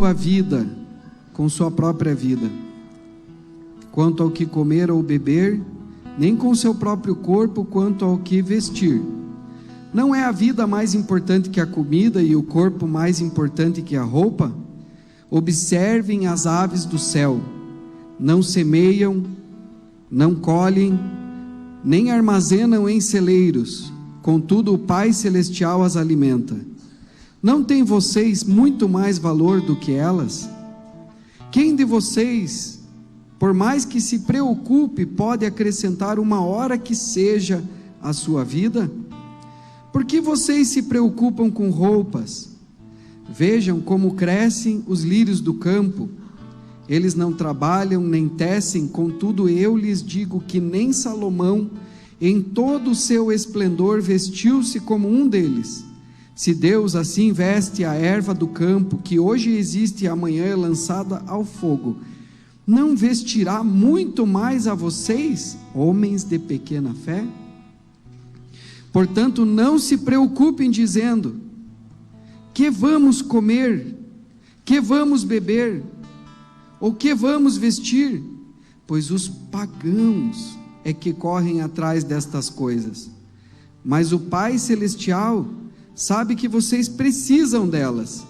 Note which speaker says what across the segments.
Speaker 1: a vida com sua própria vida, quanto ao que comer ou beber, nem com seu próprio corpo quanto ao que vestir. Não é a vida mais importante que a comida e o corpo mais importante que a roupa? Observem as aves do céu, não semeiam, não colhem, nem armazenam em celeiros, contudo o Pai Celestial as alimenta. Não têm vocês muito mais valor do que elas? Quem de vocês, por mais que se preocupe, pode acrescentar uma hora que seja à sua vida? Por que vocês se preocupam com roupas? Vejam como crescem os lírios do campo. Eles não trabalham nem tecem, contudo eu lhes digo que nem Salomão, em todo o seu esplendor, vestiu-se como um deles. Se Deus assim veste a erva do campo, que hoje existe e amanhã é lançada ao fogo, não vestirá muito mais a vocês, homens de pequena fé? Portanto, não se preocupem dizendo: que vamos comer? Que vamos beber? Ou que vamos vestir? Pois os pagãos é que correm atrás destas coisas. Mas o Pai Celestial sabe que vocês precisam delas.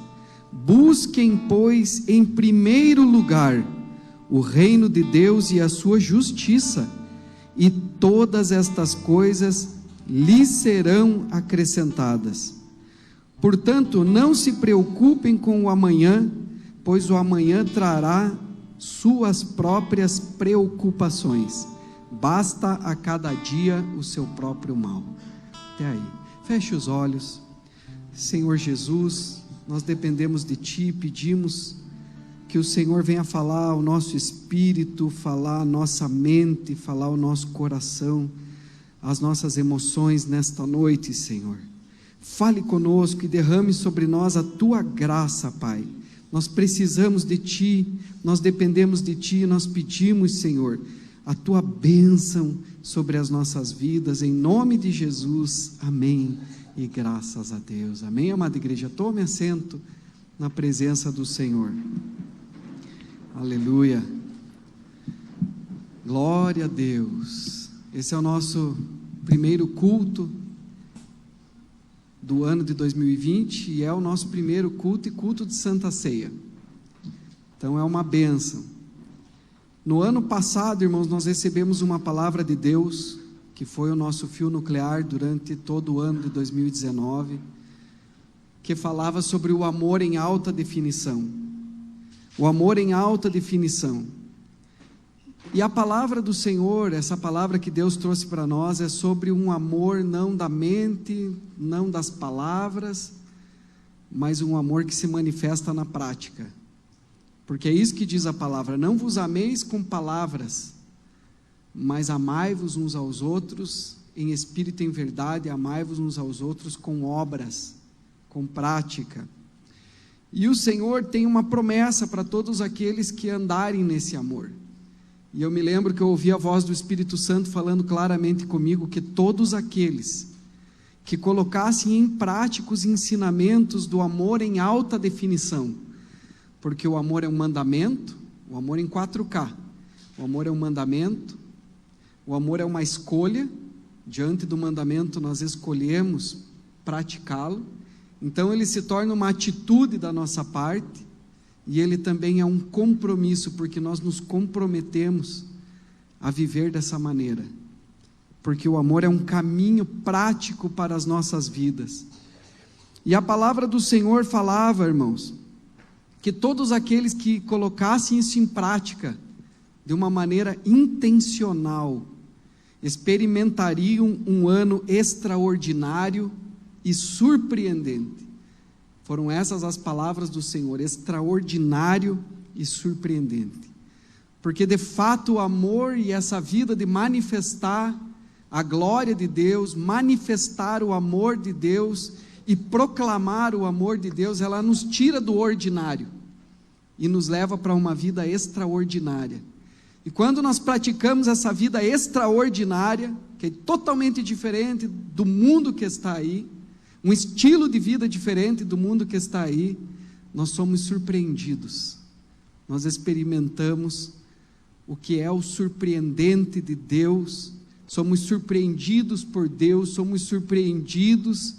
Speaker 1: Busquem, pois, em primeiro lugar o reino de Deus e a sua justiça, e todas estas coisas lhes serão acrescentadas. Portanto, não se preocupem com o amanhã, pois o amanhã trará suas próprias preocupações. Basta a cada dia o seu próprio mal. Até aí. Feche os olhos. Senhor Jesus, nós dependemos de Ti, pedimos que o Senhor venha falar ao nosso espírito, falar a nossa mente, falar ao nosso coração, as nossas emoções nesta noite, Senhor. Fale conosco e derrame sobre nós a Tua graça, Pai. Nós precisamos de Ti, nós dependemos de Ti, nós pedimos, Senhor, a Tua bênção sobre as nossas vidas, em nome de Jesus, amém, e graças a Deus, amém, amada igreja. Tome assento na presença do Senhor, aleluia, glória a Deus. Esse é o nosso primeiro culto do ano de 2020, e é o nosso primeiro culto e culto de Santa Ceia, então é uma bênção. No ano passado, irmãos, nós recebemos uma palavra de Deus, que foi o nosso fio nuclear durante todo o ano de 2019, que falava sobre o amor em alta definição, o amor em alta definição, e a palavra do Senhor, essa palavra que Deus trouxe para nós, é sobre um amor não da mente, não das palavras, mas um amor que se manifesta na prática, porque é isso que diz a palavra: não vos ameis com palavras, mas amai-vos uns aos outros, em espírito e em verdade, amai-vos uns aos outros com obras, com prática. E o Senhor tem uma promessa para todos aqueles que andarem nesse amor. E eu me lembro que eu ouvi a voz do Espírito Santo falando claramente comigo, que todos aqueles que colocassem em prática os ensinamentos do amor em alta definição, porque o amor é um mandamento, o amor em 4K, o amor é um mandamento, o amor é uma escolha, diante do mandamento nós escolhemos praticá-lo, então ele se torna uma atitude da nossa parte, e ele também é um compromisso, porque nós nos comprometemos a viver dessa maneira, porque o amor é um caminho prático para as nossas vidas. E a palavra do Senhor falava, irmãos, que todos aqueles que colocassem isso em prática, de uma maneira intencional, experimentariam um ano extraordinário e surpreendente. Foram essas as palavras do Senhor: extraordinário e surpreendente, porque de fato o amor e essa vida de manifestar a glória de Deus, manifestar o amor de Deus e proclamar o amor de Deus, ela nos tira do ordinário e nos leva para uma vida extraordinária. E quando nós praticamos essa vida extraordinária, que é totalmente diferente do mundo que está aí, um estilo de vida diferente do mundo que está aí, nós somos surpreendidos, nós experimentamos o que é o surpreendente de Deus, somos surpreendidos por Deus, somos surpreendidos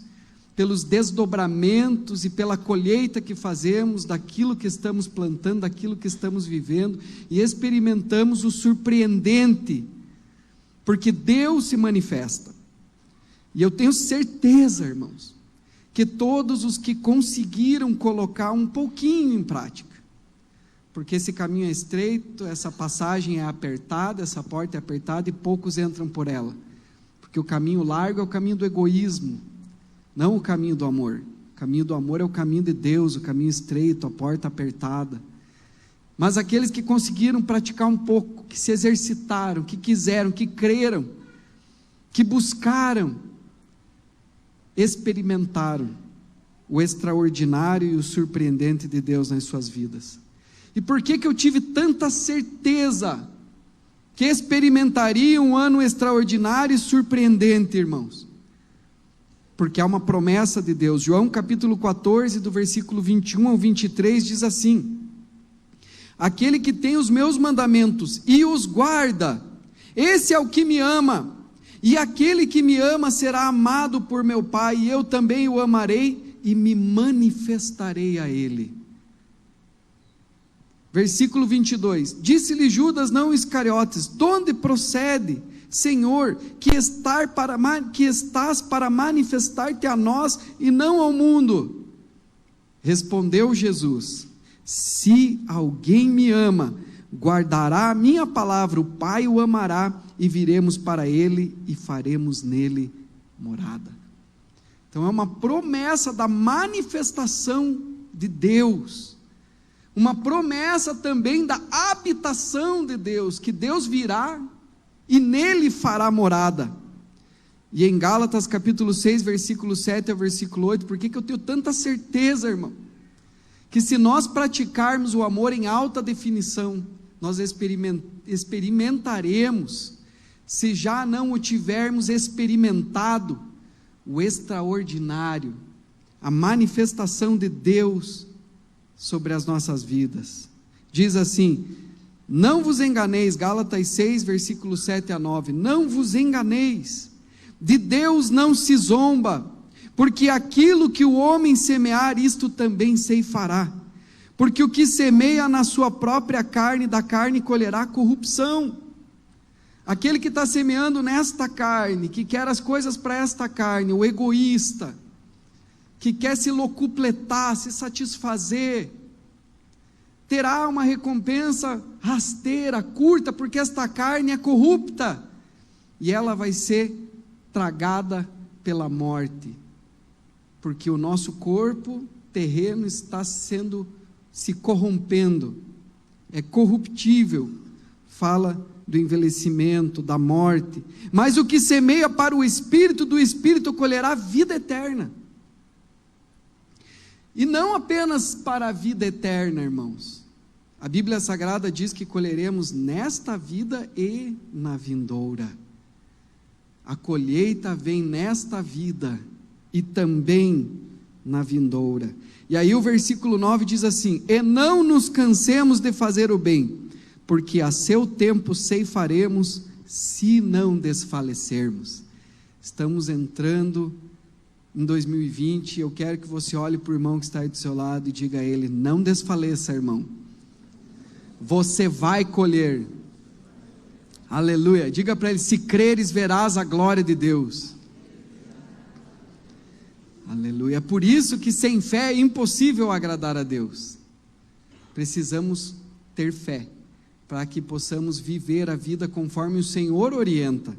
Speaker 1: pelos desdobramentos e pela colheita que fazemos daquilo que estamos plantando, daquilo que estamos vivendo, e experimentamos o surpreendente, porque Deus se manifesta. E eu tenho certeza, irmãos, que todos os que conseguiram colocar um pouquinho em prática, porque esse caminho é estreito, essa passagem é apertada, essa porta é apertada e poucos entram por ela, porque o caminho largo é o caminho do egoísmo, não o caminho do amor. O caminho do amor é o caminho de Deus, o caminho estreito, a porta apertada. Mas aqueles que conseguiram praticar um pouco, que se exercitaram, que quiseram, que creram, que buscaram, experimentaram o extraordinário e o surpreendente de Deus nas suas vidas. E por que eu tive tanta certeza que experimentaria um ano extraordinário e surpreendente, irmãos? Porque há uma promessa de Deus. João capítulo 14, do versículo 21 ao 23, diz assim: aquele que tem os meus mandamentos e os guarda, esse é o que me ama, e aquele que me ama será amado por meu Pai, e eu também o amarei e me manifestarei a ele. Versículo 22, disse-lhe Judas, não Iscariotes, de onde procede, Senhor, que estás para manifestar-te a nós e não ao mundo? Respondeu Jesus, se alguém me ama, guardará a minha palavra, o Pai o amará, e viremos para ele e faremos nele morada. Então é uma promessa da manifestação de Deus, uma promessa também da habitação de Deus, que Deus virá e nele fará morada. E em Gálatas capítulo 6, versículo 7 ao versículo 8, por que eu tenho tanta certeza, irmão? Que se nós praticarmos o amor em alta definição, nós experimentaremos, se já não o tivermos experimentado, o extraordinário, a manifestação de Deus sobre as nossas vidas. Diz assim, não vos enganeis, Gálatas 6, versículo 7 a 9, não vos enganeis, de Deus não se zomba, porque aquilo que o homem semear, isto também ceifará, porque o que semeia na sua própria carne, da carne colherá corrupção. Aquele que está semeando nesta carne, que quer as coisas para esta carne, o egoísta, que quer se locupletar, se satisfazer, terá uma recompensa rasteira, curta, porque esta carne é corrupta, e ela vai ser tragada pela morte, porque o nosso corpo terreno está se corrompendo, é corruptível, fala do envelhecimento, da morte, mas o que semeia para o Espírito, do Espírito colherá vida eterna, e não apenas para a vida eterna, irmãos, a Bíblia Sagrada diz que colheremos nesta vida e na vindoura, a colheita vem nesta vida, e também na vindoura, e aí o versículo 9 diz assim, e não nos cansemos de fazer o bem, porque a seu tempo ceifaremos, se não desfalecermos. Estamos entrando em 2020, eu quero que você olhe para o irmão que está aí do seu lado e diga a ele, não desfaleça, irmão, você vai colher, aleluia, diga para ele, se creres verás a glória de Deus, aleluia. É por isso que sem fé é impossível agradar a Deus, precisamos ter fé, para que possamos viver a vida conforme o Senhor orienta.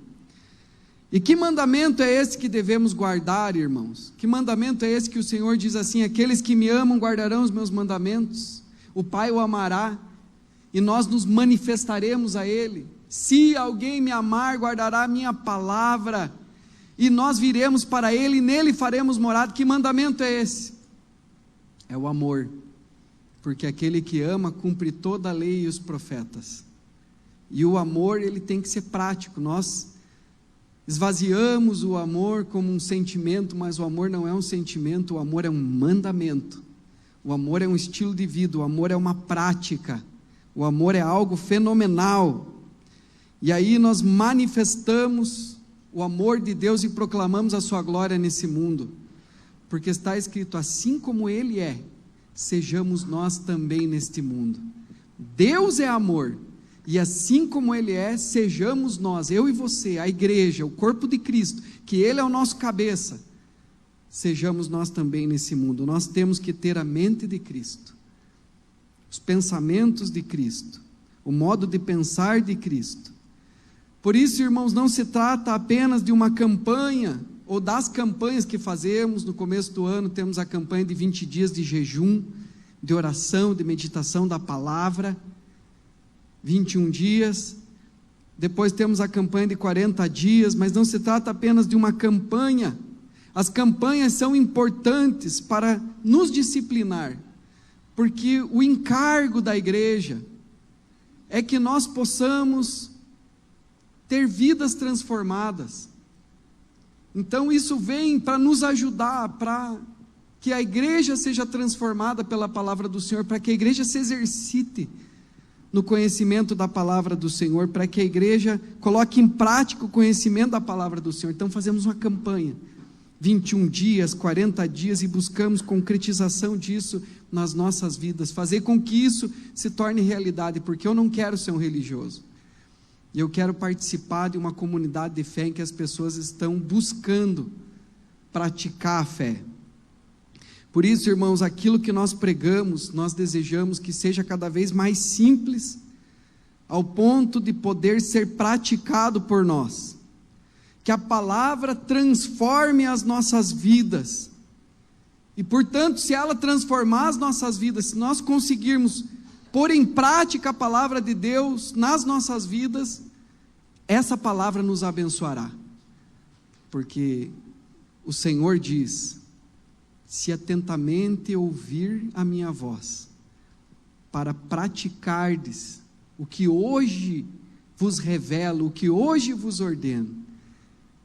Speaker 1: E que mandamento é esse que devemos guardar, irmãos? Que mandamento é esse que o Senhor diz assim, aqueles que me amam guardarão os meus mandamentos, o Pai o amará, e nós nos manifestaremos a Ele, se alguém me amar, guardará a minha palavra, e nós viremos para Ele, e nele faremos morada. Que mandamento é esse? É o amor, porque aquele que ama, cumpre toda a lei e os profetas, e o amor, ele tem que ser prático. Nós esvaziamos o amor como um sentimento, mas o amor não é um sentimento, o amor é um mandamento. O amor é um estilo de vida, o amor é uma prática, o amor é algo fenomenal. E aí nós manifestamos o amor de Deus e proclamamos a sua glória nesse mundo, porque está escrito: assim como Ele é, sejamos nós também neste mundo. Deus é amor, e assim como Ele é, sejamos nós, eu e você, a igreja, o corpo de Cristo, que Ele é o nosso cabeça, sejamos nós também nesse mundo. Nós temos que ter a mente de Cristo, os pensamentos de Cristo, o modo de pensar de Cristo. Por isso, irmãos, não se trata apenas de uma campanha, ou das campanhas que fazemos. No começo do ano temos a campanha de 20 dias de jejum, de oração, de meditação da palavra, 21 dias, depois temos a campanha de 40 dias, mas não se trata apenas de uma campanha. As campanhas são importantes para nos disciplinar, porque o encargo da igreja é que nós possamos ter vidas transformadas. Então isso vem para nos ajudar, para que a igreja seja transformada pela palavra do Senhor, para que a igreja se exercite no conhecimento da palavra do Senhor, para que a igreja coloque em prática o conhecimento da palavra do Senhor. Então fazemos uma campanha, 21 dias, 40 dias, e buscamos concretização disso nas nossas vidas, fazer com que isso se torne realidade, porque eu não quero ser um religioso, eu quero participar de uma comunidade de fé em que as pessoas estão buscando praticar a fé. Por isso, irmãos, aquilo que nós pregamos, nós desejamos que seja cada vez mais simples, ao ponto de poder ser praticado por nós, que a palavra transforme as nossas vidas, e portanto, se ela transformar as nossas vidas, se nós conseguirmos pôr em prática a palavra de Deus nas nossas vidas, essa palavra nos abençoará, porque o Senhor diz: se atentamente ouvir a minha voz, para praticardes o que hoje vos revelo, o que hoje vos ordeno,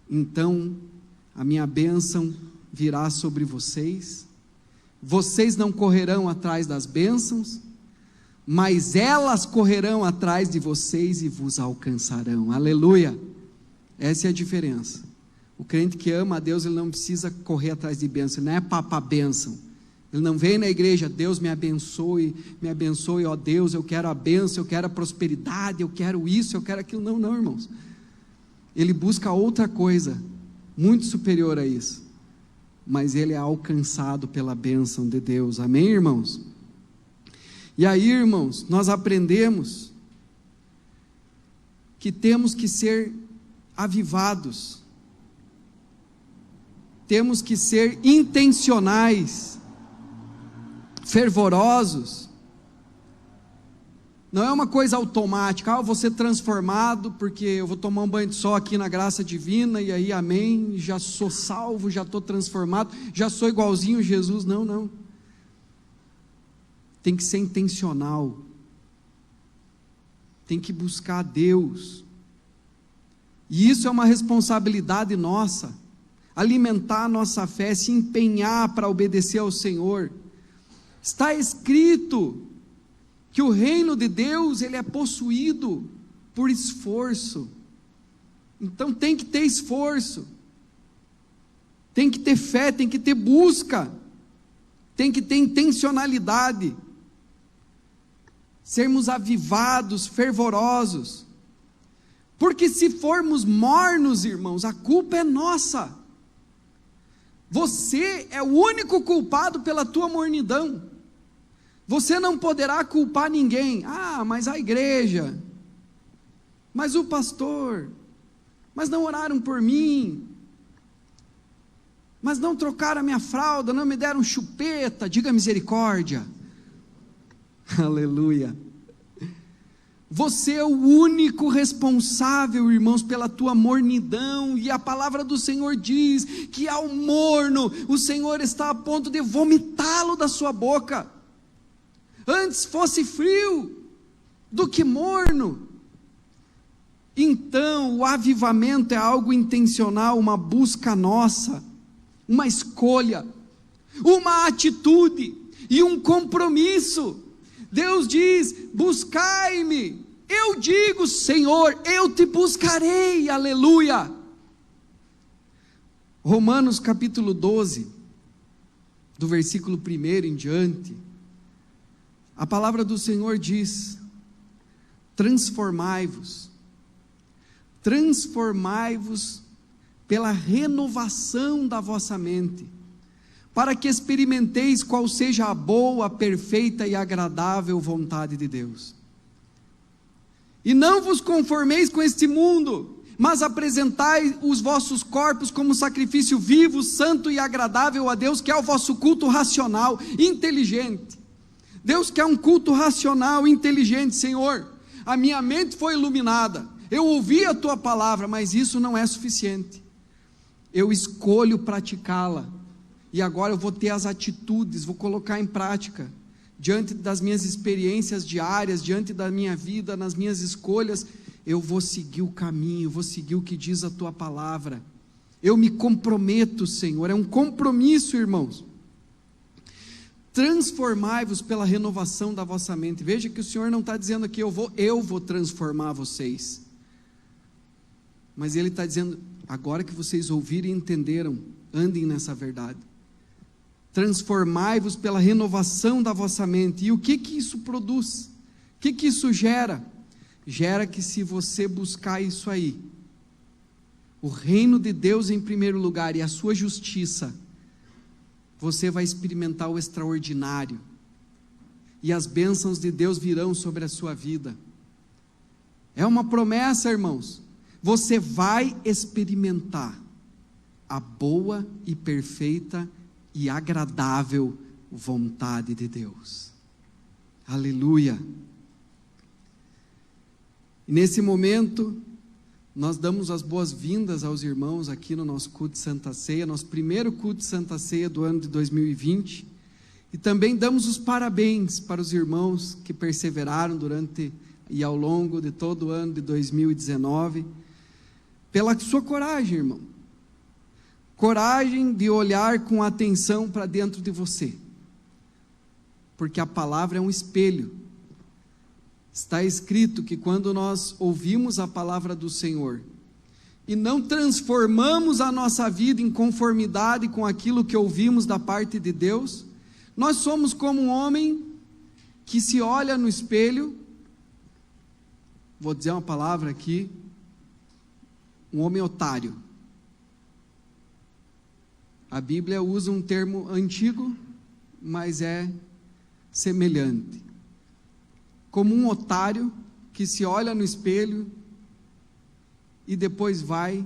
Speaker 1: então a minha bênção virá sobre vocês. Vocês não correrão atrás das bênçãos, mas elas correrão atrás de vocês e vos alcançarão. Aleluia! Essa é a diferença. O crente que ama a Deus, ele não precisa correr atrás de bênção, não é papar bênção. Ele não vem na igreja: Deus me abençoe, ó Deus, eu quero a bênção, eu quero a prosperidade, eu quero isso, eu quero aquilo. Não, não, irmãos. Ele busca outra coisa, muito superior a isso, mas ele é alcançado pela bênção de Deus. Amém, irmãos? E aí, irmãos, nós aprendemos que temos que ser avivados, temos que ser intencionais, fervorosos. Não é uma coisa automática: eu vou ser transformado porque eu vou tomar um banho de sol aqui na graça divina, e aí amém, já sou salvo, já estou transformado, já sou igualzinho a Jesus. Não, não. Tem que ser intencional, tem que buscar a Deus, e isso é uma responsabilidade nossa, alimentar a nossa fé, se empenhar para obedecer ao Senhor. Está escrito que o reino de Deus, ele é possuído por esforço. Então tem que ter esforço, tem que ter fé, tem que ter busca, tem que ter intencionalidade, sermos avivados, fervorosos, porque se formos mornos, irmãos, a culpa é nossa. Você é o único culpado pela tua mornidão. Você não poderá culpar ninguém. Mas a igreja, mas o pastor, mas não oraram por mim, mas não trocaram a minha fralda, não me deram chupeta. Diga misericórdia. Aleluia. Você é o único responsável, irmãos, pela tua mornidão, e a palavra do Senhor diz que ao morno o Senhor está a ponto de vomitá-lo da sua boca. Antes fosse frio do que morno. Então o avivamento é algo intencional, uma busca nossa, uma escolha, uma atitude. e um compromisso. Deus diz: buscai-me. Eu digo: Senhor, eu te buscarei, aleluia. Romanos capítulo 12, do versículo 1 em diante, a palavra do Senhor diz: transformai-vos pela renovação da vossa mente, para que experimenteis qual seja a boa, perfeita e agradável vontade de Deus. E não vos conformeis com este mundo, mas apresentai os vossos corpos como sacrifício vivo, santo e agradável a Deus, que é o vosso culto racional, inteligente. Deus quer um culto racional, inteligente. Senhor, a minha mente foi iluminada, eu ouvi a tua palavra, mas isso não é suficiente. Eu escolho praticá-la, e agora eu vou ter as atitudes, vou colocar em prática, diante das minhas experiências diárias, diante da minha vida, nas minhas escolhas, eu vou seguir o caminho, vou seguir o que diz a tua palavra. Eu me comprometo, Senhor, é um compromisso, irmãos. Transformai-vos pela renovação da vossa mente. Veja que o Senhor não está dizendo aqui: eu vou transformar vocês, mas Ele está dizendo: agora que vocês ouviram e entenderam, andem nessa verdade. Transformai-vos pela renovação da vossa mente. E o que isso produz? O que isso gera? Gera que, se você buscar isso aí, o reino de Deus em primeiro lugar e a sua justiça, você vai experimentar o extraordinário, e as bênçãos de Deus virão sobre a sua vida. É uma promessa, irmãos. Você vai experimentar a boa e perfeita e agradável vontade de Deus. Aleluia. E nesse momento, nós damos as boas-vindas aos irmãos aqui no nosso culto de Santa Ceia, nosso primeiro culto de Santa Ceia do ano de 2020, e também damos os parabéns para os irmãos que perseveraram durante e ao longo de todo o ano de 2019, pela sua coragem, irmão. Coragem de olhar com atenção para dentro de você, porque a palavra é um espelho. Está escrito que quando nós ouvimos a palavra do Senhor e não transformamos a nossa vida em conformidade com aquilo que ouvimos da parte de Deus, nós somos como um homem que se olha no espelho, vou dizer uma palavra aqui, um homem otário. A Bíblia usa um termo antigo, mas é semelhante. Como um otário que se olha no espelho e depois vai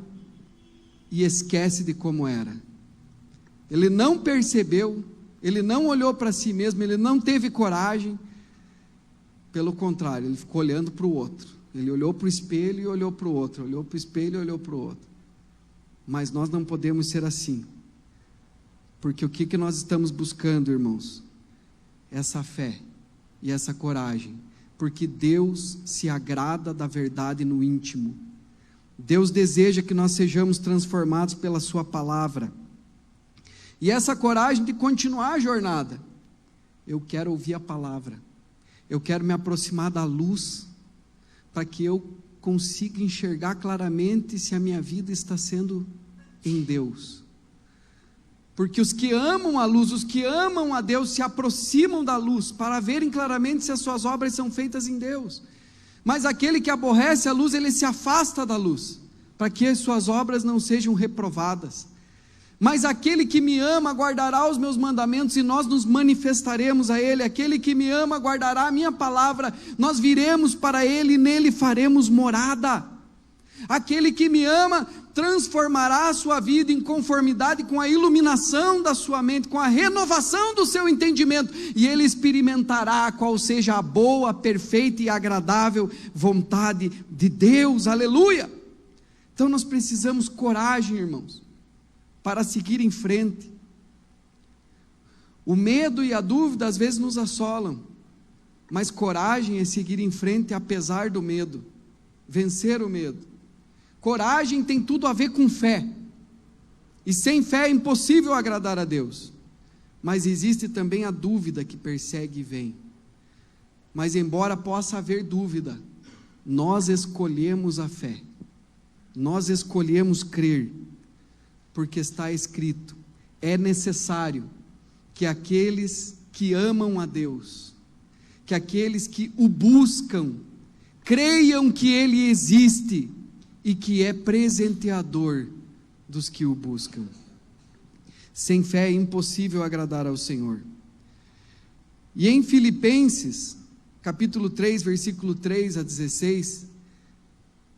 Speaker 1: e esquece de como era. Ele não percebeu, ele não olhou para si mesmo, ele não teve coragem. Pelo contrário, ele ficou olhando para o outro. Ele olhou para o espelho e olhou para o outro, olhou para o espelho e olhou para o outro. Mas nós não podemos ser assim. Porque o que nós estamos buscando, irmãos? Essa fé e essa coragem. Porque Deus se agrada da verdade no íntimo. Deus deseja que nós sejamos transformados pela sua palavra. E essa coragem de continuar a jornada. Eu quero ouvir a palavra. Eu quero me aproximar da luz, para que eu consiga enxergar claramente se a minha vida está sendo em Deus. Porque os que amam a luz, os que amam a Deus, se aproximam da luz, para verem claramente se as suas obras são feitas em Deus. Mas aquele que aborrece a luz, ele se afasta da luz, para que as suas obras não sejam reprovadas. Mas aquele que me ama guardará os meus mandamentos, e nós nos manifestaremos a ele. Aquele que me ama guardará a minha palavra, nós viremos para ele e nele faremos morada. Aquele que me ama transformará a sua vida em conformidade com a iluminação da sua mente, com a renovação do seu entendimento, e ele experimentará qual seja a boa, perfeita e agradável vontade de Deus. Aleluia! Então nós precisamos coragem, irmãos, para seguir em frente. O medo e a dúvida às vezes nos assolam, mas coragem é seguir em frente apesar do medo, vencer o medo. Coragem tem tudo a ver com fé, e sem fé é impossível agradar a Deus, mas existe também a dúvida que persegue e vem. Mas embora possa haver dúvida, nós escolhemos a fé, nós escolhemos crer, porque está escrito: é necessário que aqueles que amam a Deus, que aqueles que o buscam, creiam que Ele existe e que é presenteador dos que o buscam. Sem fé é impossível agradar ao Senhor. E em Filipenses, capítulo 3, versículo 3 a 16,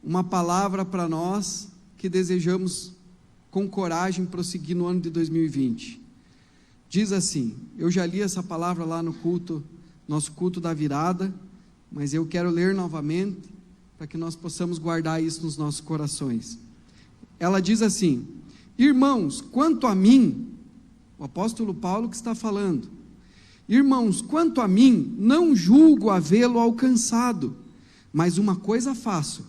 Speaker 1: uma palavra para nós que desejamos com coragem prosseguir no ano de 2020. Diz assim, eu já li essa palavra lá no culto, nosso culto da virada, mas eu quero ler novamente, para que nós possamos guardar isso nos nossos corações. Ela diz assim: irmãos, quanto a mim, o apóstolo Paulo que está falando, irmãos, quanto a mim, não julgo havê-lo alcançado, mas uma coisa faço,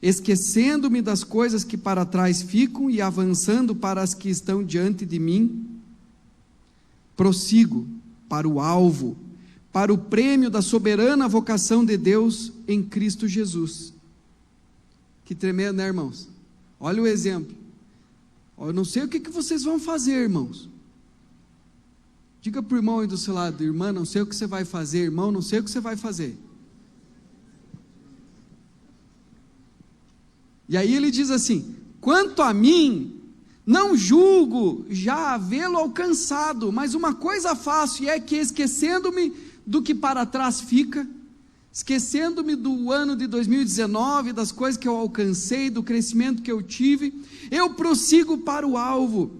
Speaker 1: esquecendo-me das coisas que para trás ficam e avançando para as que estão diante de mim, prossigo para o alvo, para o prêmio da soberana vocação de Deus em Cristo Jesus. Que tremendo, né, irmãos? Olha o exemplo. Eu não sei o que vocês vão fazer, irmãos. Diga para o irmão aí do seu lado: irmã, não sei o que você vai fazer. Irmão, não sei o que você vai fazer. E aí ele diz assim: quanto a mim, não julgo já havê-lo alcançado, mas uma coisa faço, e é que esquecendo-me do que para trás fica, esquecendo-me do ano de 2019, das coisas que eu alcancei, do crescimento que eu tive, eu prossigo para o alvo,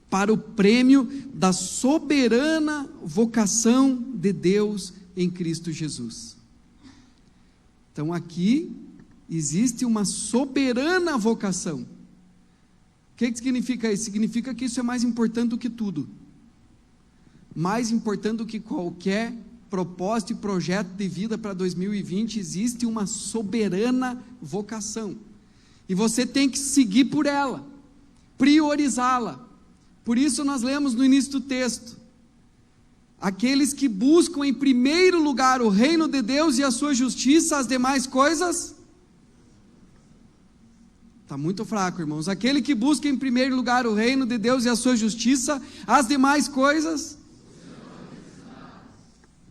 Speaker 1: para o prêmio da soberana vocação de Deus em Cristo Jesus. Então aqui existe uma soberana vocação. O que significa isso? Significa que isso é mais importante do que tudo, mais importante do que qualquer propósito e projeto de vida para 2020, existe uma soberana vocação, e você tem que seguir por ela, priorizá-la. Por isso nós lemos no início do texto: aqueles que buscam em primeiro lugar o reino de Deus e a sua justiça, as demais coisas... Está muito fraco, irmãos. Aquele que busca em primeiro lugar o reino de Deus e a sua justiça, as demais coisas...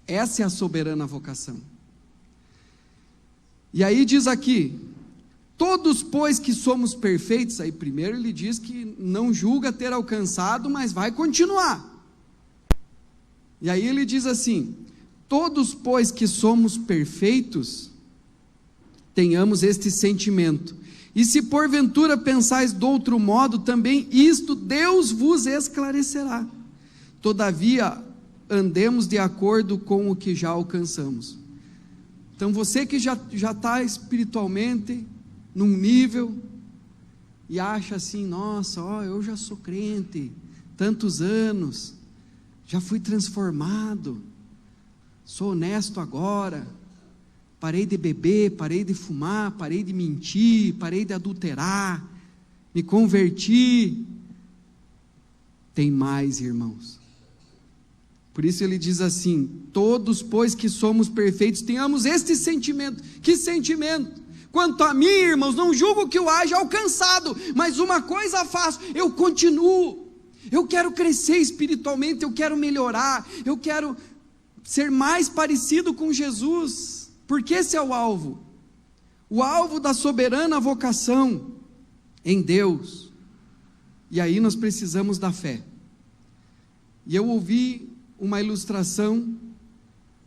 Speaker 1: Essa é a soberana vocação. E aí diz aqui: todos, pois, que somos perfeitos. Aí primeiro ele diz que não julga ter alcançado, mas vai continuar. E aí ele diz assim: todos, pois, que somos perfeitos, tenhamos este sentimento. E se porventura pensais de outro modo, também isto Deus vos esclarecerá. Todavia, andemos de acordo com o que já alcançamos. Então você que já está espiritualmente num nível, e acha assim: nossa, eu já sou crente, tantos anos, já fui transformado, sou honesto agora, parei de beber, parei de fumar, parei de mentir, parei de adulterar, me converti. Tem mais, irmãos. Por isso ele diz assim: todos, pois, que somos perfeitos, tenhamos este sentimento. Que sentimento? Quanto a mim, irmãos, não julgo que eu haja alcançado, mas uma coisa faço, eu continuo. Eu quero crescer espiritualmente, eu quero melhorar, eu quero ser mais parecido com Jesus, porque esse é o alvo da soberana vocação em Deus. E aí nós precisamos da fé. E eu ouvi uma ilustração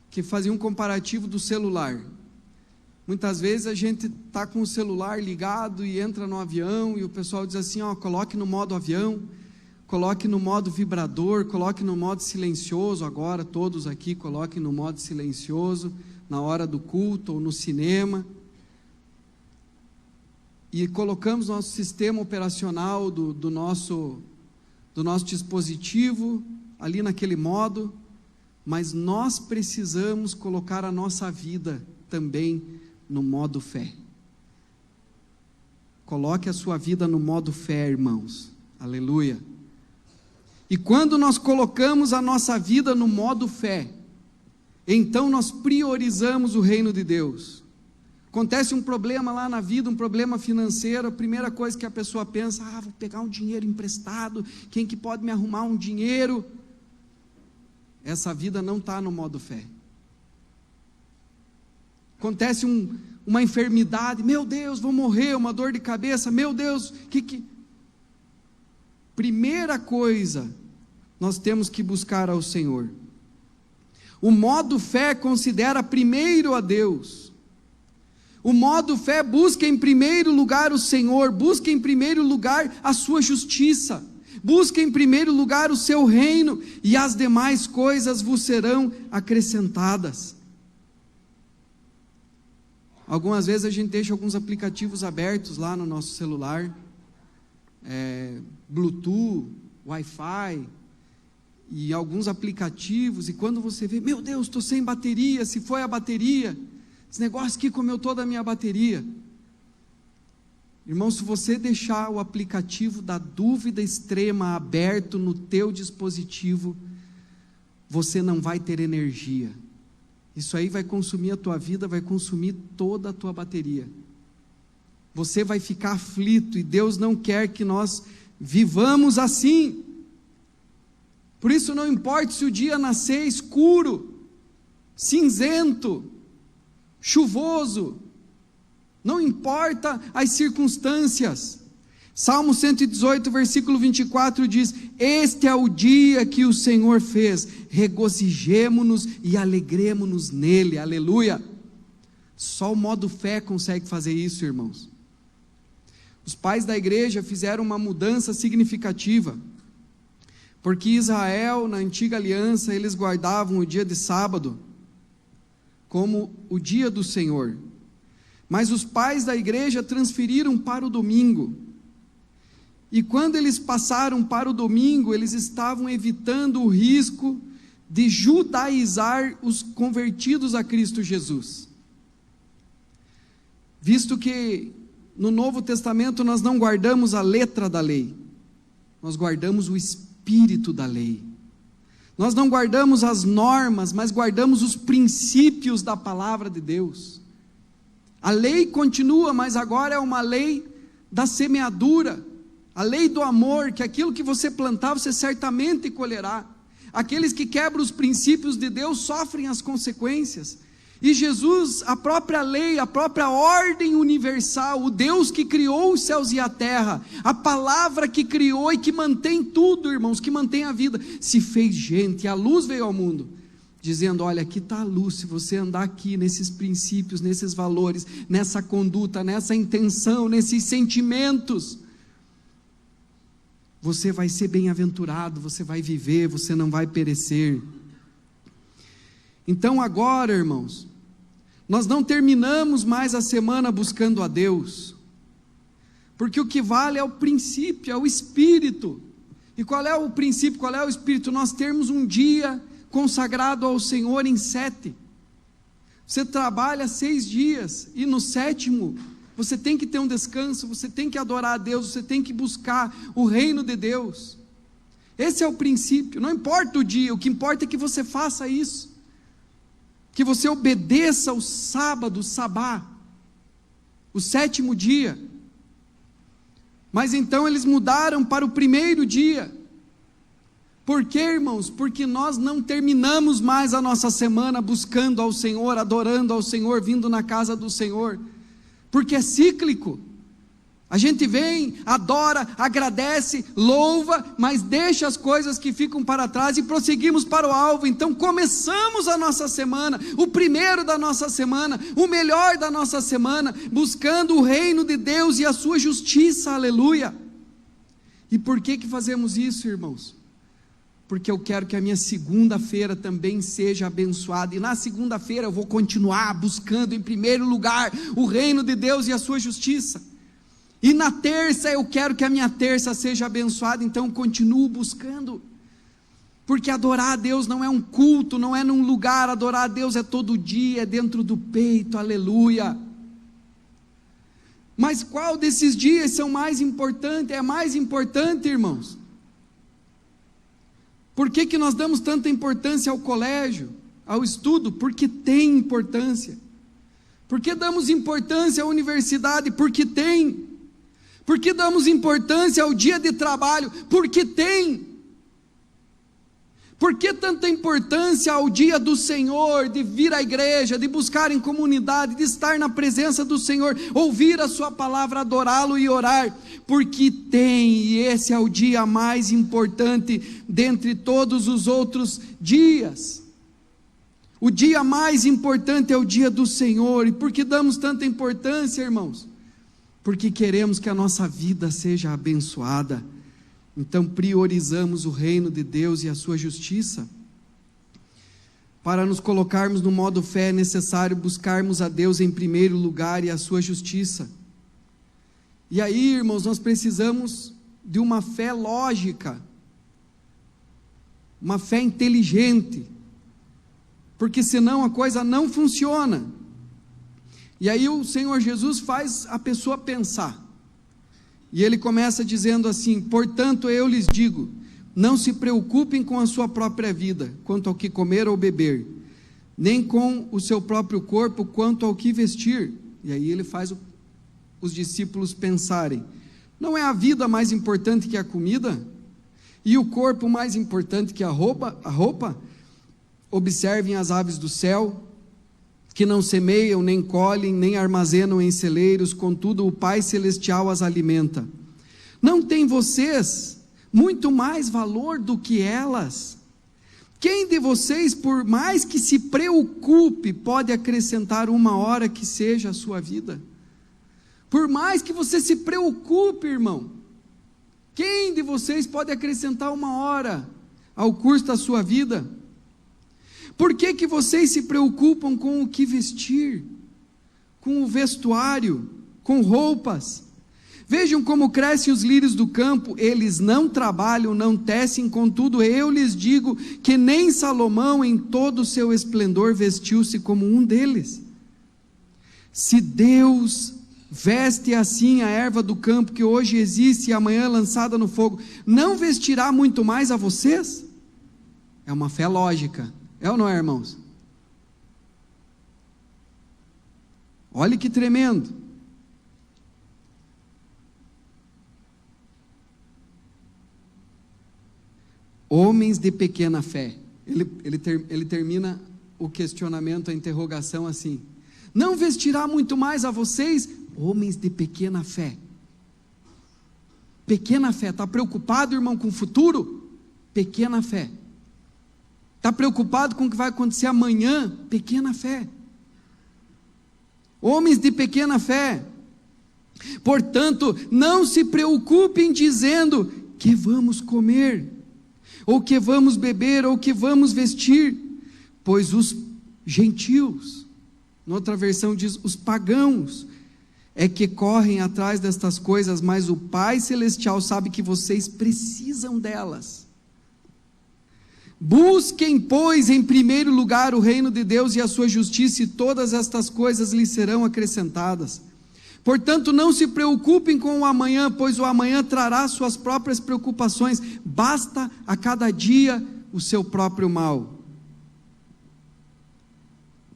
Speaker 1: que fazia um comparativo do celular. Muitas vezes a gente está com o celular ligado e entra no avião, e o pessoal diz assim: coloque no modo avião, coloque no modo vibrador, coloque no modo silencioso. Agora todos aqui coloquem no modo silencioso, na hora do culto ou no cinema, e colocamos nosso sistema operacional do nosso dispositivo ali naquele modo, mas nós precisamos colocar a nossa vida também no modo fé. Coloque a sua vida no modo fé, irmãos, aleluia. E quando nós colocamos a nossa vida no modo fé, então nós priorizamos o reino de Deus. Acontece um problema lá na vida, um problema financeiro, a primeira coisa que a pessoa pensa, vou pegar um dinheiro emprestado, quem que pode me arrumar um dinheiro? Essa vida não está no modo fé. Acontece uma enfermidade, meu Deus, vou morrer, uma dor de cabeça, meu Deus, Primeira coisa, nós temos que buscar ao Senhor. O modo fé considera primeiro a Deus. O modo fé busca em primeiro lugar o Senhor, busca em primeiro lugar a sua justiça, busca em primeiro lugar o seu reino, e as demais coisas vos serão acrescentadas. Algumas vezes a gente deixa alguns aplicativos abertos lá no nosso celular, Bluetooth, Wi-Fi, e alguns aplicativos, e quando você vê, meu Deus, estou sem bateria, se foi a bateria, esse negócio aqui comeu toda a minha bateria. Irmão, se você deixar o aplicativo da dúvida extrema aberto no teu dispositivo, você não vai ter energia. Isso aí vai consumir a tua vida, vai consumir toda a tua bateria. Você vai ficar aflito, e Deus não quer que nós vivamos assim. Por isso não importa se o dia nascer escuro, cinzento, chuvoso, não importa as circunstâncias. Salmo 118, versículo 24 diz: este é o dia que o Senhor fez, regozijemo-nos e alegremo-nos nele, aleluia. Só o modo fé consegue fazer isso, irmãos. Os pais da igreja fizeram uma mudança significativa, porque Israel, na antiga aliança, eles guardavam o dia de sábado como o dia do Senhor, mas os pais da igreja transferiram para o domingo, e quando eles passaram para o domingo, eles estavam evitando o risco de judaizar os convertidos a Cristo Jesus, visto que no Novo Testamento nós não guardamos a letra da lei, nós guardamos o espírito da lei. Nós não guardamos as normas, mas guardamos os princípios da palavra de Deus. A lei continua, mas agora é uma lei da semeadura, a lei do amor, que aquilo que você plantar, você certamente colherá. Aqueles que quebram os princípios de Deus sofrem as consequências. E Jesus, a própria lei, a própria ordem universal, o Deus que criou os céus e a terra, a palavra que criou e que mantém tudo, irmãos, que mantém a vida, se fez gente, a luz veio ao mundo, dizendo: olha, aqui está a luz, se você andar aqui nesses princípios, nesses valores, nessa conduta, nessa intenção, nesses sentimentos, você vai ser bem-aventurado, você vai viver, você não vai perecer. Então agora, irmãos, nós não terminamos mais a semana buscando a Deus, porque o que vale é o princípio, é o espírito. E qual é o princípio, qual é o espírito? Nós termos um dia consagrado ao Senhor em 7, você trabalha 6 dias, e no 7º, você tem que ter um descanso, você tem que adorar a Deus, você tem que buscar o reino de Deus. Esse é o princípio, não importa o dia, o que importa é que você faça isso, que você obedeça o sábado, o sabá, o 7º dia. Mas então eles mudaram para o 1º dia. Por quê, irmãos? Porque nós não terminamos mais a nossa semana buscando ao Senhor, adorando ao Senhor, vindo na casa do Senhor, porque é cíclico. A gente vem, adora, agradece, louva, mas deixa as coisas que ficam para trás e prosseguimos para o alvo. Então começamos a nossa semana, o primeiro da nossa semana, o melhor da nossa semana, buscando o reino de Deus e a sua justiça, aleluia. E por que fazemos isso, irmãos? Porque eu quero que a minha segunda-feira também seja abençoada, e na segunda-feira eu vou continuar buscando em primeiro lugar o reino de Deus e a sua justiça. E na terça eu quero que a minha terça seja abençoada, então continuo buscando, porque adorar a Deus não é um culto, não é num lugar, adorar a Deus é todo dia, é dentro do peito, aleluia. Mas qual desses dias são mais importantes? É mais importante, irmãos? Por que que nós damos tanta importância ao colégio, ao estudo? Porque tem importância. Por que damos importância à universidade? Porque tem. Por que damos importância ao dia de trabalho? Porque tem. Por que tanta importância ao dia do Senhor, de vir à igreja, de buscar em comunidade, de estar na presença do Senhor, ouvir a sua palavra, adorá-lo e orar? Porque tem, e esse é o dia mais importante dentre todos os outros dias. O dia mais importante é o dia do Senhor. E por que damos tanta importância, irmãos? Porque queremos que a nossa vida seja abençoada. Então priorizamos o reino de Deus e a sua justiça. Para nos colocarmos no modo fé, é necessário buscarmos a Deus em primeiro lugar e a sua justiça. E aí, irmãos, nós precisamos de uma fé lógica, uma fé inteligente, porque senão a coisa não funciona. E aí o Senhor Jesus faz a pessoa pensar. E ele começa dizendo assim: portanto eu lhes digo, não se preocupem com a sua própria vida, quanto ao que comer ou beber, nem com o seu próprio corpo, quanto ao que vestir. E aí ele faz os discípulos pensarem: não é a vida mais importante que a comida? E o corpo mais importante que a roupa? Observem as aves do céu, que não semeiam, nem colhem, nem armazenam em celeiros, contudo o Pai Celestial as alimenta. Não têm vocês muito mais valor do que elas? Quem de vocês, por mais que se preocupe, pode acrescentar uma hora que seja a sua vida? Por mais que você se preocupe, irmão, quem de vocês pode acrescentar uma hora ao curso da sua vida? Por que que vocês se preocupam com o que vestir, com o vestuário, com roupas? Vejam como crescem os lírios do campo, eles não trabalham, não tecem, contudo eu lhes digo que nem Salomão em todo o seu esplendor vestiu-se como um deles. Se Deus veste assim a erva do campo que hoje existe e amanhã é lançada no fogo, não vestirá muito mais a vocês? É uma fé lógica. É ou não é, irmãos? Olha que tremendo. Homens de pequena fé. Ele termina o questionamento, a interrogação assim: não vestirá muito mais a vocês, homens de pequena fé? Pequena fé. Está preocupado, irmão, com o futuro? Pequena fé. Está preocupado com o que vai acontecer amanhã? Pequena fé. Homens de pequena fé. Portanto, não se preocupem dizendo que vamos comer, ou que vamos beber, ou que vamos vestir, pois os gentios, noutra versão diz os pagãos, é que correm atrás destas coisas, mas o Pai Celestial sabe que vocês precisam delas. Busquem, pois, em primeiro lugar o reino de Deus e a sua justiça, e todas estas coisas lhes serão acrescentadas. Portanto, não se preocupem com o amanhã, pois o amanhã trará suas próprias preocupações. Basta a cada dia o seu próprio mal.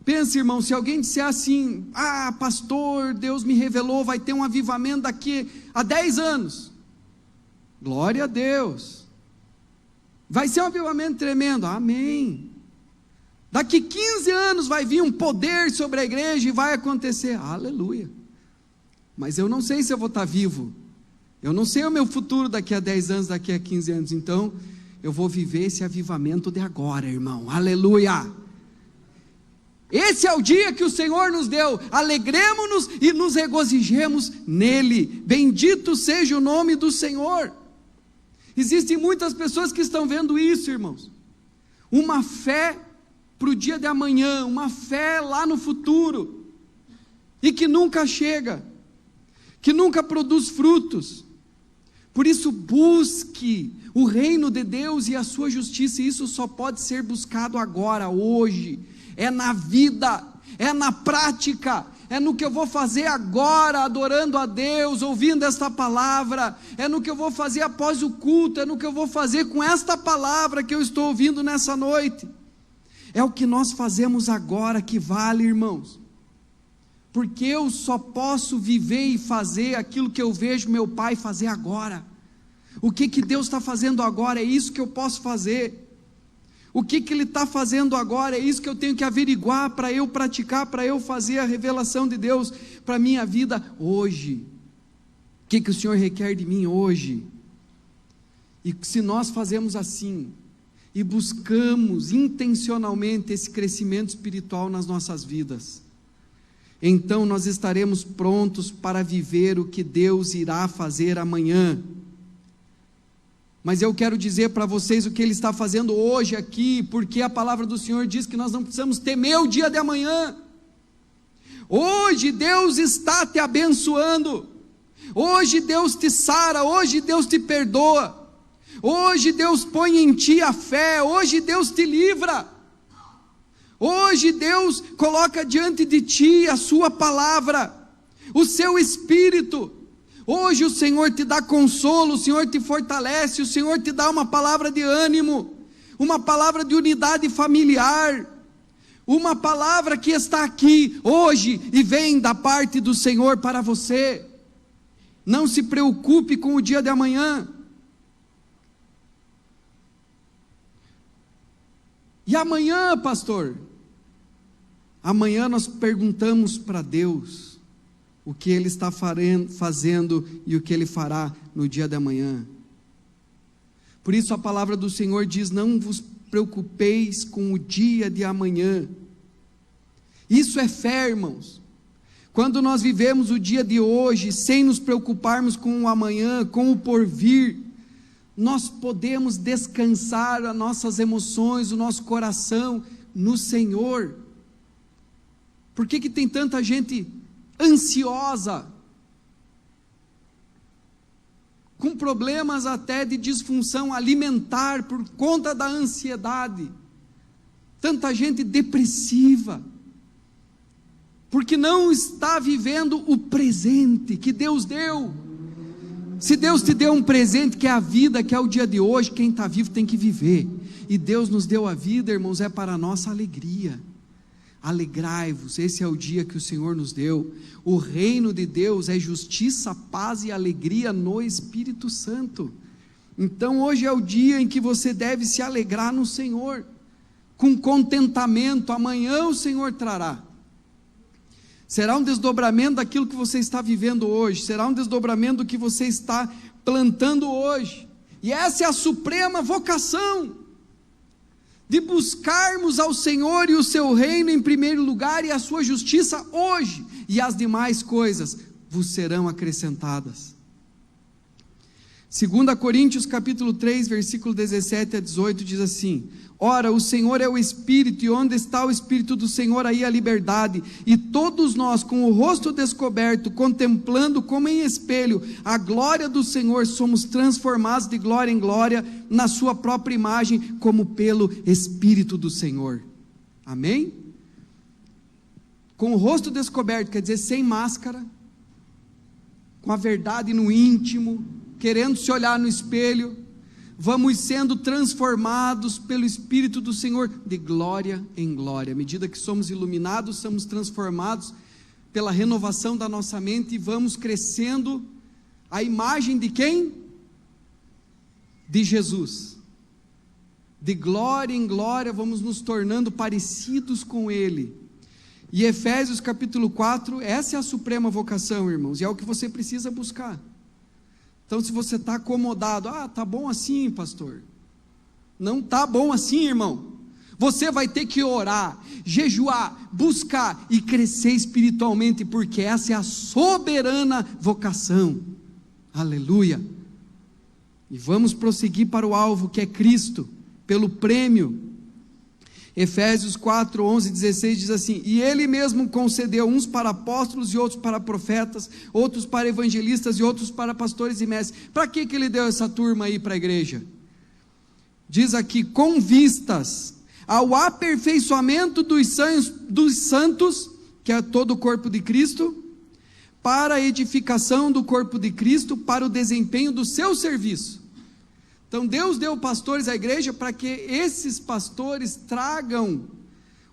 Speaker 1: Pense, irmão, se alguém disser assim: ah, pastor, Deus me revelou, vai ter um avivamento daqui a 10 anos. Glória a Deus. Vai ser um avivamento tremendo, amém. Daqui 15 anos vai vir um poder sobre a igreja e vai acontecer, aleluia. Mas eu não sei se eu vou estar vivo, eu não sei o meu futuro daqui a 10 anos, daqui a 15 anos, então eu vou viver esse avivamento de agora, irmão, aleluia. Esse é o dia que o Senhor nos deu, alegremos-nos e nos regozijemos nele, bendito seja o nome do Senhor. Existem muitas pessoas que estão vendo isso, irmãos, uma fé para o dia de amanhã, uma fé lá no futuro, e que nunca chega, que nunca produz frutos. Por isso busque o reino de Deus e a sua justiça, e isso só pode ser buscado agora, hoje, é na vida, é na prática, é no que eu vou fazer agora, adorando a Deus, ouvindo esta palavra, é no que eu vou fazer após o culto, é no que eu vou fazer com esta palavra que eu estou ouvindo nessa noite. É o que nós fazemos agora que vale, irmãos, porque eu só posso viver e fazer aquilo que eu vejo meu Pai fazer agora. O que Deus está fazendo agora, é isso que eu posso fazer. O que Ele está fazendo agora, é isso que eu tenho que averiguar para eu praticar, para eu fazer a revelação de Deus para a minha vida hoje. O que o Senhor requer de mim hoje? E se nós fazemos assim, e buscamos intencionalmente esse crescimento espiritual nas nossas vidas, então nós estaremos prontos para viver o que Deus irá fazer amanhã. Mas eu quero dizer para vocês o que Ele está fazendo hoje aqui, porque a palavra do Senhor diz que nós não precisamos temer o dia de amanhã. Hoje Deus está te abençoando, hoje Deus te sara, hoje Deus te perdoa, hoje Deus põe em ti a fé, hoje Deus te livra, hoje Deus coloca diante de ti a sua palavra, o seu Espírito. Hoje o Senhor te dá consolo, o Senhor te fortalece, o Senhor te dá uma palavra de ânimo, uma palavra de unidade familiar, uma palavra que está aqui hoje e vem da parte do Senhor para você. Não se preocupe com o dia de amanhã. E amanhã, pastor? Amanhã nós perguntamos para Deus o que Ele está fazendo e o que Ele fará no dia de amanhã. Por isso a palavra do Senhor diz: não vos preocupeis com o dia de amanhã. Isso é fé, irmãos. Quando nós vivemos o dia de hoje, sem nos preocuparmos com o amanhã, com o porvir, nós podemos descansar as nossas emoções, o nosso coração no Senhor. Por que tem tanta gente ansiosa, com problemas até de disfunção alimentar por conta da ansiedade, tanta gente depressiva, porque não está vivendo o presente que Deus deu? Se Deus te deu um presente que é a vida, que é o dia de hoje, quem está vivo tem que viver, e Deus nos deu a vida, irmãos, é para a nossa alegria. Alegrai-vos, esse é o dia que o Senhor nos deu. O reino de Deus é justiça, paz e alegria no Espírito Santo. Então hoje é o dia em que você deve se alegrar no Senhor, com contentamento. Amanhã o Senhor trará. Será um desdobramento daquilo que você está vivendo hoje, será um desdobramento do que você está plantando hoje. E essa é a suprema vocação, de buscarmos ao Senhor e o seu reino em primeiro lugar e a sua justiça hoje, e as demais coisas vos serão acrescentadas. 2 Coríntios capítulo 3, versículo 17 a 18 diz assim: ora, o Senhor é o Espírito, e onde está o Espírito do Senhor, aí a liberdade, e todos nós com o rosto descoberto, contemplando como em espelho a glória do Senhor, somos transformados de glória em glória, na sua própria imagem, como pelo Espírito do Senhor. Amém? Com o rosto descoberto, quer dizer, sem máscara, com a verdade no íntimo, querendo se olhar no espelho, vamos sendo transformados pelo Espírito do Senhor, de glória em glória. À medida que somos iluminados, somos transformados pela renovação da nossa mente, e vamos crescendo a imagem de quem? De Jesus. De glória em glória, vamos nos tornando parecidos com Ele. E Efésios capítulo 4, essa é a suprema vocação, irmãos, e é o que você precisa buscar. Então, se você está acomodado, está bom assim, pastor. Não está bom assim, irmão. Você vai ter que orar, jejuar, buscar e crescer espiritualmente, porque essa é a soberana vocação. Aleluia. E vamos prosseguir para o alvo, que é Cristo, pelo prêmio. Efésios 4, 11, 16 diz assim: e Ele mesmo concedeu uns para apóstolos, e outros para profetas, outros para evangelistas, e outros para pastores e mestres. Para que Ele deu essa turma aí para a igreja? Diz aqui: com vistas ao aperfeiçoamento dos santos, que é todo o corpo de Cristo, para a edificação do corpo de Cristo, para o desempenho do seu serviço. Então Deus deu pastores à igreja para que esses pastores tragam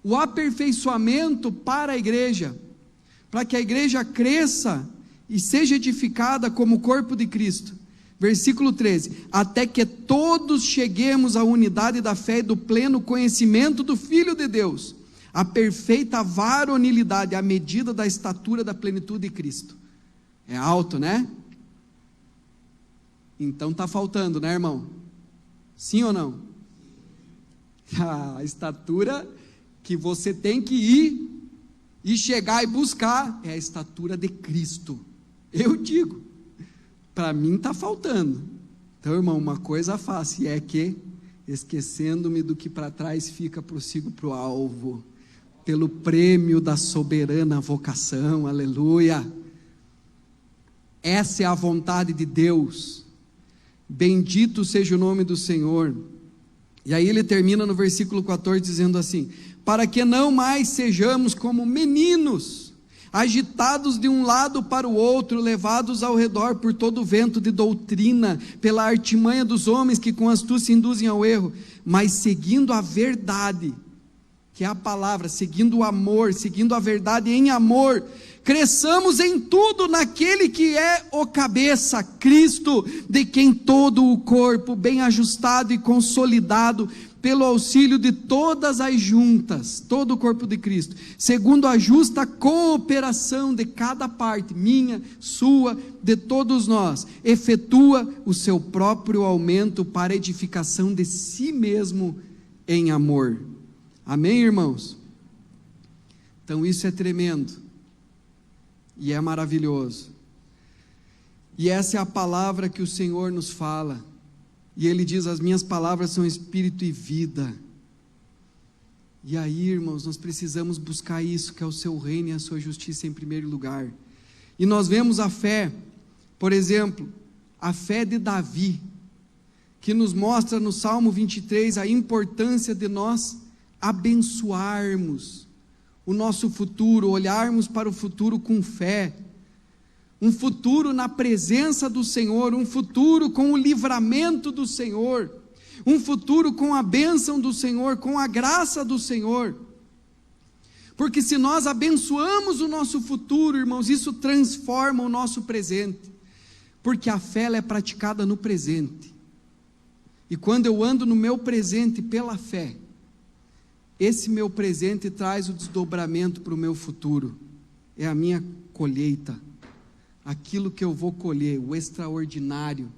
Speaker 1: o aperfeiçoamento para a igreja, para que a igreja cresça e seja edificada como o corpo de Cristo. Versículo 13, até que todos cheguemos à unidade da fé e do pleno conhecimento do Filho de Deus, a perfeita varonilidade, à medida da estatura da plenitude de Cristo. É alto, né? Então está faltando, né, irmão? Sim ou não? A estatura que você tem que ir e chegar e buscar é a estatura de Cristo. Eu digo, para mim está faltando. Então, irmão, uma coisa fácil é que, esquecendo-me do que para trás fica, prossigo para o alvo, pelo prêmio da soberana vocação, aleluia. Essa é a vontade de Deus. Bendito seja o nome do Senhor. E aí ele termina no versículo 14 dizendo assim: para que não mais sejamos como meninos, agitados de um lado para o outro, levados ao redor por todo o vento de doutrina, pela artimanha dos homens que com astúcia induzem ao erro, mas seguindo a verdade, que é a palavra, seguindo o amor, seguindo a verdade em amor, cresçamos em tudo naquele que é o cabeça, Cristo, de quem todo o corpo, bem ajustado e consolidado, pelo auxílio de todas as juntas, todo o corpo de Cristo, segundo a justa cooperação de cada parte, minha, sua, de todos nós, efetua o seu próprio aumento para edificação de si mesmo em amor. Amém, irmãos? Então isso é tremendo, e é maravilhoso, e essa é a palavra que o Senhor nos fala, e Ele diz: as minhas palavras são espírito e vida. E aí, irmãos, nós precisamos buscar isso, que é o seu reino e a sua justiça em primeiro lugar. E nós vemos a fé, por exemplo, a fé de Davi, que nos mostra no Salmo 23 a importância de nós abençoarmos o nosso futuro, olharmos para o futuro com fé, um futuro na presença do Senhor, um futuro com o livramento do Senhor, um futuro com a bênção do Senhor, com a graça do Senhor. Porque se nós abençoamos o nosso futuro, irmãos, isso transforma o nosso presente, porque a fé ela é praticada no presente, e quando eu ando no meu presente pela fé, esse meu presente traz o desdobramento para o meu futuro, é a minha colheita, aquilo que eu vou colher, o extraordinário,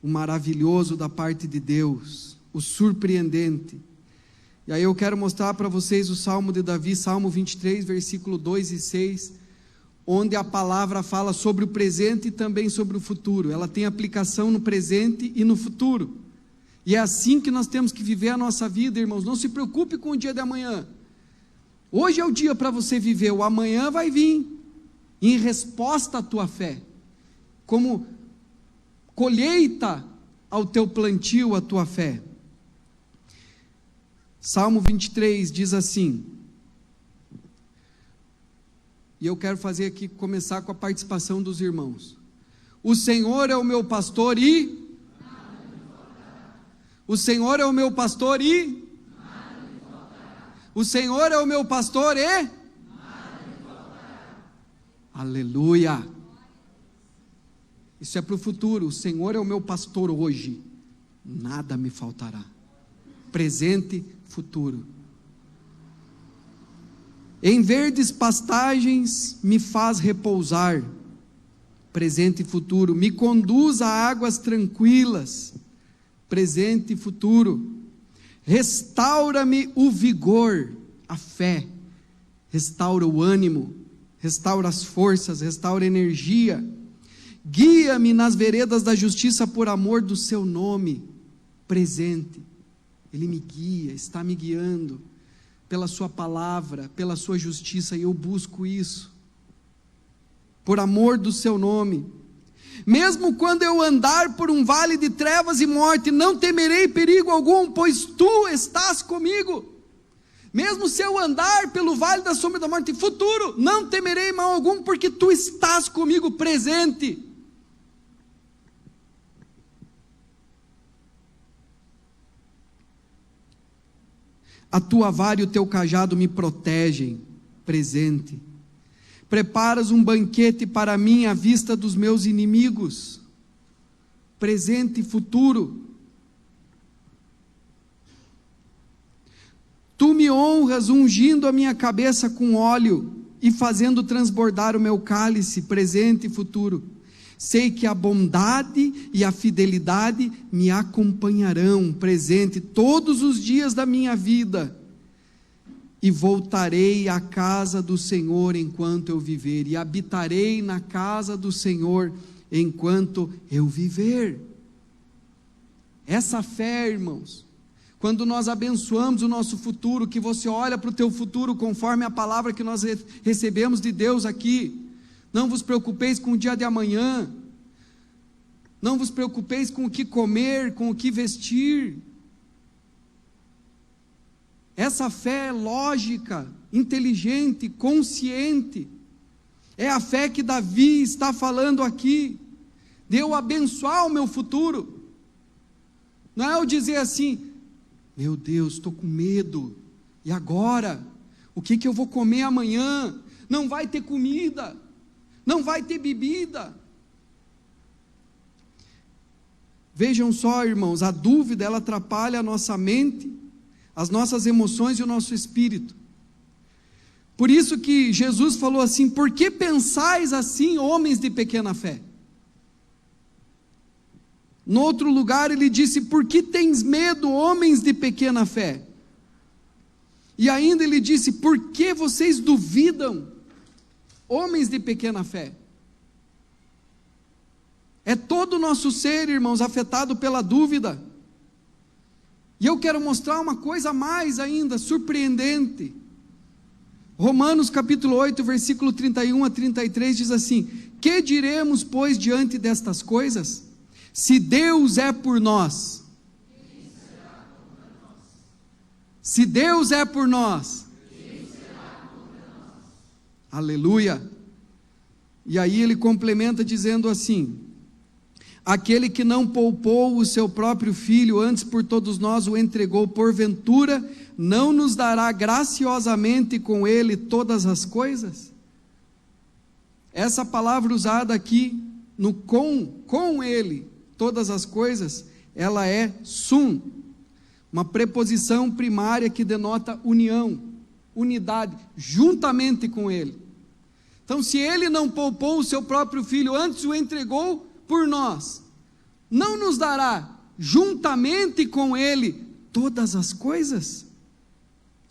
Speaker 1: o maravilhoso da parte de Deus, o surpreendente. E aí eu quero mostrar para vocês o Salmo de Davi, Salmo 23, versículo 2 e 6, onde a palavra fala sobre o presente e também sobre o futuro, ela tem aplicação no presente e no futuro, e é assim que nós temos que viver a nossa vida, irmãos. Não se preocupe com o dia de amanhã, hoje é o dia para você viver, o amanhã vai vir, em resposta à tua fé, como colheita ao teu plantio, à tua fé. Salmo 23 diz assim, e eu quero fazer aqui, começar com a participação dos irmãos: o Senhor é o meu pastor e o Senhor é o meu pastor e o Senhor é o meu pastor e aleluia. Isso é para o futuro. O Senhor é o meu pastor hoje, nada me faltará. Presente, futuro. Em verdes pastagens me faz repousar, presente e futuro. Me conduz a águas tranquilas, presente e futuro. Restaura-me o vigor, a fé, restaura o ânimo, restaura as forças, restaura a energia. Guia-me nas veredas da justiça por amor do seu nome, presente. Ele me guia, está me guiando pela sua palavra, pela sua justiça, e eu busco isso, por amor do seu nome. Mesmo quando eu andar por um vale de trevas e morte, não temerei perigo algum, pois tu estás comigo. Mesmo se eu andar pelo vale da sombra da morte, futuro, não temerei mal algum, porque tu estás comigo presente. A tua vara e o teu cajado me protegem, presente. Preparas um banquete para mim à vista dos meus inimigos, presente e futuro. Tu me honras ungindo a minha cabeça com óleo e fazendo transbordar o meu cálice, presente e futuro. Sei que a bondade e a fidelidade me acompanharão, presente, todos os dias da minha vida, e voltarei à casa do Senhor enquanto eu viver, e habitarei na casa do Senhor enquanto eu viver. Essa fé, irmãos, quando nós abençoamos o nosso futuro, que você olha para o teu futuro conforme a palavra que nós recebemos de Deus aqui, não vos preocupeis com o dia de amanhã, não vos preocupeis com o que comer, com o que vestir. Essa fé é lógica, inteligente, consciente, é a fé que Davi está falando aqui, de eu abençoar o meu futuro. Não é eu dizer assim, meu Deus, estou com medo, e agora? O que eu vou comer amanhã? Não vai ter comida, não vai ter bebida. Vejam só, irmãos, a dúvida, ela atrapalha a nossa mente, as nossas emoções e o nosso espírito. Por isso que Jesus falou assim, por que pensais assim, homens de pequena fé? No outro lugar ele disse, por que tens medo, homens de pequena fé? E ainda ele disse, por que vocês duvidam, homens de pequena fé? É todo o nosso ser, irmãos, afetado pela dúvida. E eu quero mostrar uma coisa mais ainda, surpreendente. Romanos capítulo 8, versículo 31 a 33 diz assim, que diremos, pois, diante destas coisas? Se Deus é por nós, se Deus é por nós, aleluia. E aí ele complementa dizendo assim, aquele que não poupou o seu próprio filho, antes por todos nós o entregou, porventura não nos dará graciosamente com ele todas as coisas? Essa palavra usada aqui, no com ele, todas as coisas, ela é sum, uma preposição primária que denota união, unidade, juntamente com ele. Então, se ele não poupou o seu próprio filho, antes o entregou por nós, não nos dará juntamente com ele todas as coisas?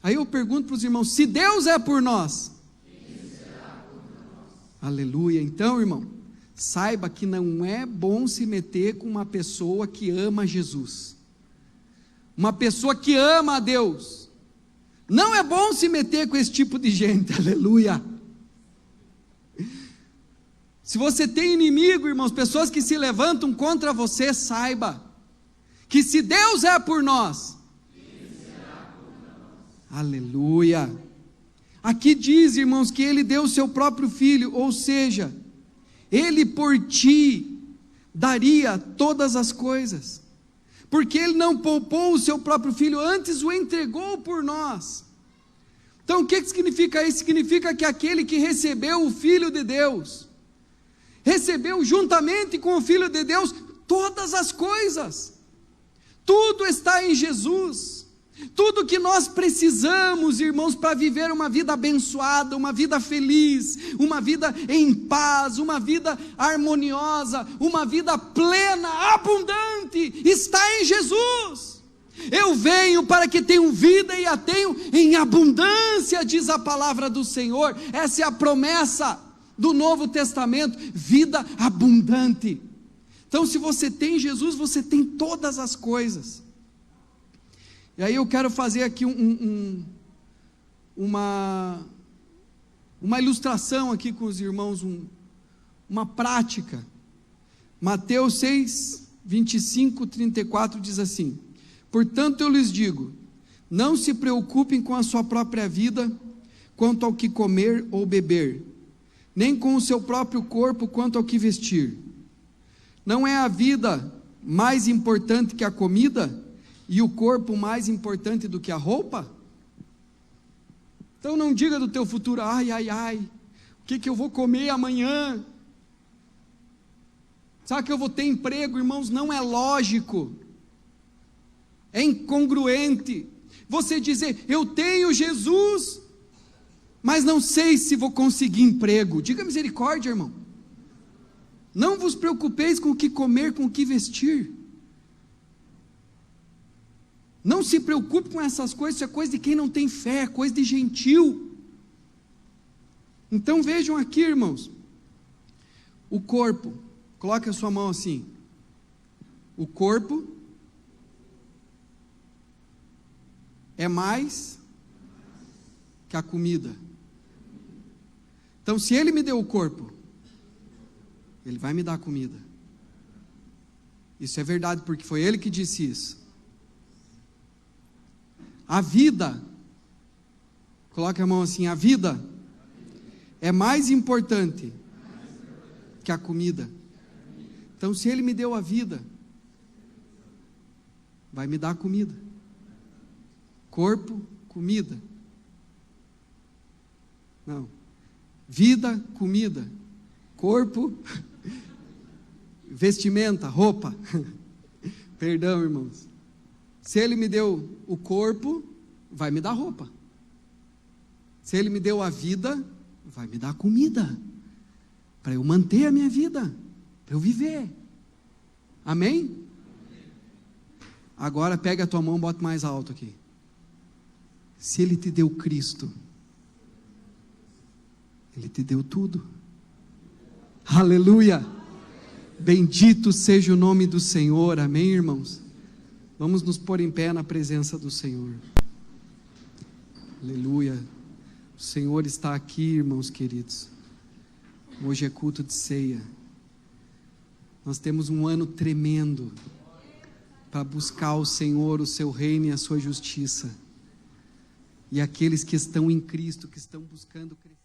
Speaker 1: Aí eu pergunto para os irmãos, se Deus é por nós, quem será contra nós? Aleluia. Então, irmão, saiba que não é bom se meter com uma pessoa que ama Jesus, uma pessoa que ama a Deus. Não é bom se meter com esse tipo de gente, aleluia. Se você tem inimigo, irmãos, pessoas que se levantam contra você, saiba que se Deus é por nós, quem será contra nós? Aleluia. Aqui diz, irmãos, que ele deu o seu próprio filho, ou seja, ele por ti daria todas as coisas, porque ele não poupou o seu próprio filho, antes o entregou por nós. Então o que significa isso? Significa que aquele que recebeu o Filho de Deus, recebeu juntamente com o Filho de Deus todas as coisas, tudo está em Jesus, tudo que nós precisamos, irmãos, para viver uma vida abençoada, uma vida feliz, uma vida em paz, uma vida harmoniosa, uma vida plena, abundante, está em Jesus. Eu venho para que tenham vida e a tenham em abundância, diz a palavra do Senhor. Essa é a promessa do Novo Testamento, vida abundante. Então, se você tem Jesus, você tem todas as coisas. E aí eu quero fazer aqui uma ilustração aqui com os irmãos, uma prática. Mateus 6, 25, 34 diz assim, portanto eu lhes digo, Não se preocupem com a sua própria vida, quanto ao que comer ou beber, nem com o seu próprio corpo, quanto ao que vestir. Não é a vida mais importante que a comida, e o corpo mais importante do que a roupa? Então não diga do teu futuro, ai, o que eu vou comer amanhã? Sabe que eu vou ter emprego? Irmãos, não é lógico, é incongruente você dizer, eu tenho Jesus, mas não sei se vou conseguir emprego. Diga misericórdia, irmão. Não vos preocupeis com o que comer, com o que vestir. Não se preocupe com essas coisas, isso é coisa de quem não tem fé, é coisa de gentil. Então vejam aqui, irmãos, o corpo, coloque a sua mão assim, o corpo é mais que a comida. Então se Ele me deu o corpo, Ele vai me dar a comida. Isso é verdade, porque foi Ele que disse isso. A vida, coloque a mão assim, a vida é mais importante que a comida. Então se Ele me deu a vida, vai me dar a comida. Corpo, comida. Não. Vida, comida. Corpo, vestimenta, roupa. Perdão, irmãos. Se Ele me deu o corpo, vai me dar roupa. Se Ele me deu a vida, vai me dar comida, para eu manter a minha vida, para eu viver. Amém? Agora pega a tua mão e bota mais alto aqui. Se Ele te deu Cristo, Ele te deu tudo. Aleluia! Bendito seja o nome do Senhor. Amém, irmãos? Vamos nos pôr em pé na presença do Senhor. Aleluia. O Senhor está aqui, irmãos queridos. Hoje é culto de ceia. Nós temos um ano tremendo para buscar o Senhor, o seu reino e a sua justiça. E aqueles que estão em Cristo, que estão buscando crescer.